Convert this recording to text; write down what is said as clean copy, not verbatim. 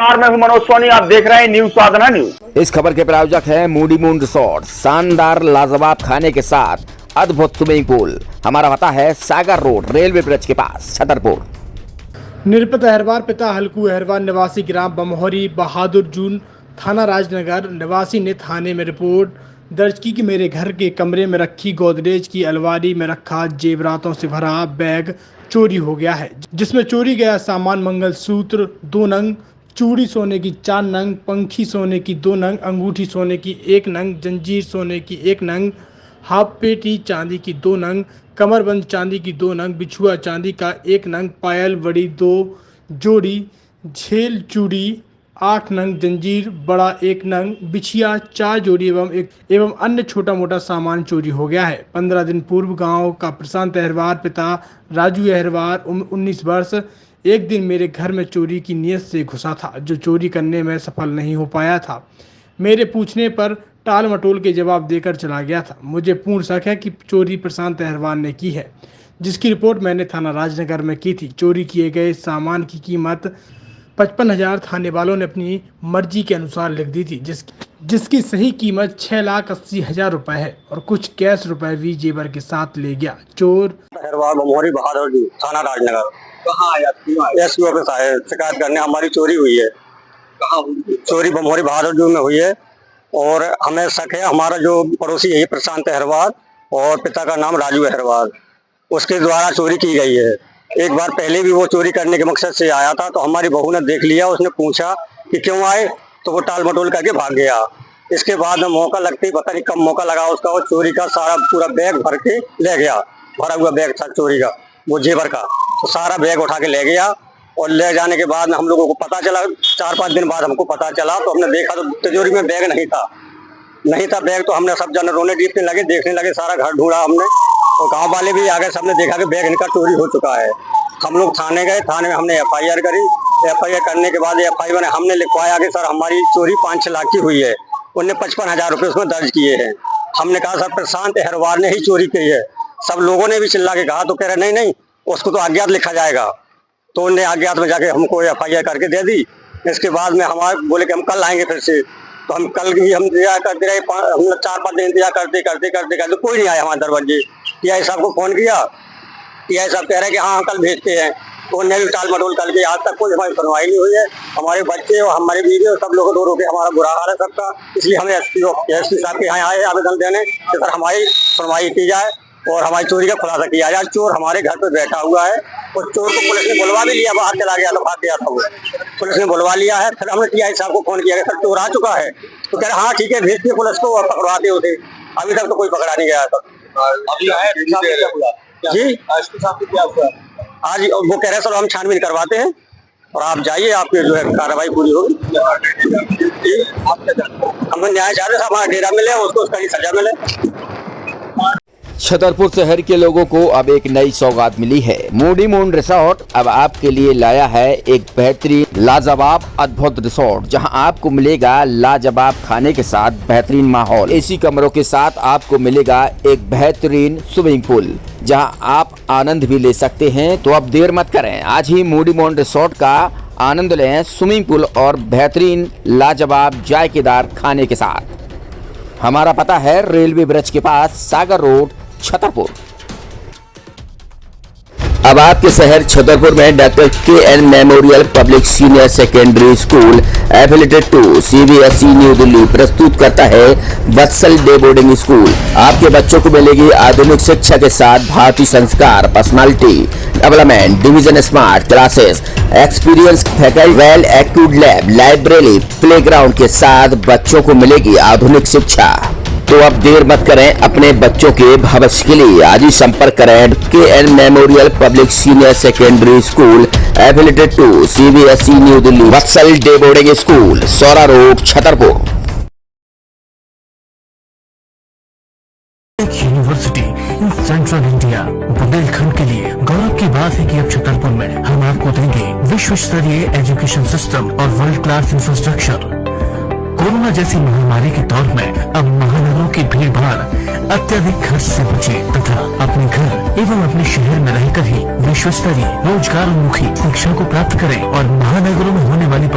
मैं हूं मनोज सोनी, आप देख रहे हैं न्यूज साधना न्यूज। इस खबर के प्रायोजक हैं मूडी मून रिसोर्ट, शानदार लाजवाब खाने के साथ अद्भुत स्विमिंग पूल। हमारा पता है सागर रोड, रेलवे ब्रिज के पास, छतरपुर। निरपत अहरवार पिता हल्कू अहरवार निवासी ग्राम बमहोरी बहादुर जून थाना राजनगर निवासी ने थाने में रिपोर्ट दर्ज की कि मेरे घर के कमरे में रखी गोदरेज की अलमारी में रखा जेवरातों से भरा बैग चोरी हो गया है, जिसमें चोरी गया सामान मंगलसूत्र 2 नंग, चूड़ी सोने की 4 नंग, पंखी सोने की 2 नंग, अंगूठी सोने की 1 नंग, जंजीर सोने की 1 नंग, हाफ पेटी चांदी की 2 नंग, कमरबंद चांदी की 2 नंग, बिछुआ चांदी का 1 नंग, पायल बड़ी 2 जोड़ी, झेल चूड़ी 8 नंग, जंजीर बड़ा 1 नंग, बिछिया 4 जोड़ी एवं अन्य छोटा मोटा सामान चोरी हो गया है। 15 दिन पूर्व गांव का प्रशांत अहरवार पिता राजू अहरवार 19 वर्ष एक दिन मेरे घर में चोरी की नीयत से घुसा था, जो चोरी करने में सफल नहीं हो पाया था। मेरे पूछने पर टाल मटोल के जवाब देकर चला गया था। मुझे पूर्ण शक है कि चोरी प्रशांत अहरवार ने की है, जिसकी रिपोर्ट मैंने थाना राजनगर में की थी। चोरी किए गए सामान की कीमत 55,000 थाने वालों ने अपनी मर्जी के अनुसार लिख दी थी, जिसकी सही कीमत 6,80,000 रुपए है और कुछ कैश रुपए भी जेवर के साथ ले गया चोर। अहरवार बमहोरी बहादुर जी थाना राजनगर। कहाँ आया? एसपी ऑफिस आए शिकायत करने, हमारी चोरी हुई है। कहाँ? चोरी बमहोरी बहादुर जी में हुई है और हमें शक है, हमारा जो पड़ोसी है प्रशांत अहरवार और पिता का नाम राजू अहरवार, उसके द्वारा चोरी की गई है। एक बार पहले भी वो चोरी करने के मकसद से आया था, तो हमारी बहू ने देख लिया, उसने पूछा कि क्यों आए, तो वो टाल मटोल करके भाग गया। इसके बाद में मौका लगते ही, पता नहीं कब मौका लगा उसका, वो चोरी का सारा पूरा बैग भर के ले गया। भरा हुआ बैग था चोरी का, वो जेवर का, तो सारा बैग उठा के ले गया। और ले जाने के बाद हम लोगों को पता चला, 4-5 दिन बाद हमको पता चला, तो हमने देखा तो तिजोरी में बैग नहीं था बैग। तो हमने सब जन रोने पीटने लगे, देखने लगे, सारा घर ढूंढा हमने, तो गांव वाले भी आ गए, सबने देखा कि बैग इनका चोरी हो चुका है। हम लोग थाने गए, थाने में हमने FIR करी। FIR करने के बाद FIR हमने लिखवाया कि सर हमारी चोरी 5-6 लाख की हुई है। उनने 55,000 रुपये उसमें दर्ज किए हैं। हमने कहा सर प्रशांत अहरवार ने ही चोरी की है। सब लोगों ने भी चिल्ला के कहा, तो कह रहे नहीं उसको तो अज्ञात लिखा जाएगा। तो उनने अज्ञात में जाके हमको FIR करके दे दी। इसके बाद में हमारे बोले कि हम कल आएंगे फिर से, तो हम कल भी हम इंतजार करते रहे। हमने 4-5 दिन इंतजार करते कोई नहीं आया हमारे दरवाजे। TI साहब को फोन किया, TI साहब कह रहे हैं कि हाँ कल भेजते हैं। तो उन्हें भी टाल मटोल करके आज तक कोई हमारी सुनवाई नहीं हुई है। हमारे बच्चे और हमारे बीवी और सब लोग रो के हमारा बुरा हाल है सबका। इसलिए हमें SP साहब के यहाँ आए आवेदन देने कि सर हमारी सुनवाई की जाए और हमारी चोरी का खुलासा किया जाए। चोर हमारे घर पे बैठा हुआ है और चोर को पुलिस ने बुलवा भी लिया, बाहर चला गया, तो भाग गया था वो, पुलिस ने बुलवा लिया है। फिर हमने TI साहब को फोन किया कि सर चोर आ चुका है, तो कह रहे हाँ ठीक है भेजते पुलिस को और पकड़वाते होते। अभी तक तो कोई पकड़ा नहीं गया था। जी आज वो कह रहे सर हम छानबीन करवाते हैं और आप जाइए, आपकी जो है कार्रवाई पूरी होगी। हमें न्याय चाहते हैं, हमारा डेरा मिले, उसको उसका सजा मिले। छतरपुर शहर के लोगों को अब एक नई सौगात मिली है। मूडी मून रिसोर्ट अब आपके लिए लाया है एक बेहतरीन लाजवाब अद्भुत रिसोर्ट, जहां आपको मिलेगा लाजवाब खाने के साथ बेहतरीन माहौल, AC कमरों के साथ आपको मिलेगा एक बेहतरीन स्विमिंग पूल, जहां आप आनंद भी ले सकते हैं। तो अब देर मत करें, आज ही मूडी मून रिसोर्ट का आनंद लें, स्विमिंग पूल और बेहतरीन लाजवाब जायकेदार खाने के साथ। हमारा पता है रेलवे ब्रिज के पास, सागर रोड, छतरपुर। अब आपके शहर छतरपुर में doctor KN Memorial Public Senior Secondary School affiliated to CBSE New Delhi प्रस्तुत करता है वत्सल डे बोर्डिंग स्कूल। आपके बच्चों को मिलेगी आधुनिक शिक्षा के साथ भारतीय संस्कार, personality development, division smart classes, experience faculty, well accrued lab, library, playground के साथ बच्चों को मिलेगी आधुनिक शिक्षा। तो अब देर मत करें, अपने बच्चों के भविष्य के लिए आज ही संपर्क करें KN Memorial Public Senior Secondary School affiliated to CBSE New Delhi, Vatsal Day Boarding School, Saura Road, Chhatarpur. University in Central India Bundelkhand के लिए गौरव की बात है कि अब छतरपुर में हम आपको देंगे विश्व स्तरीय एजुकेशन सिस्टम और वर्ल्ड क्लास इंफ्रास्ट्रक्चर। कोरोना जैसी महामारी के दौर में अब महानगरों की भीड़ भाड़ अत्यधिक खर्च से बचे तथा अपने घर एवं अपने शहर में रहकर ही विश्व स्तरीय रोजगार उन्मुखी शिक्षा को प्राप्त करें और महानगरों में होने वाली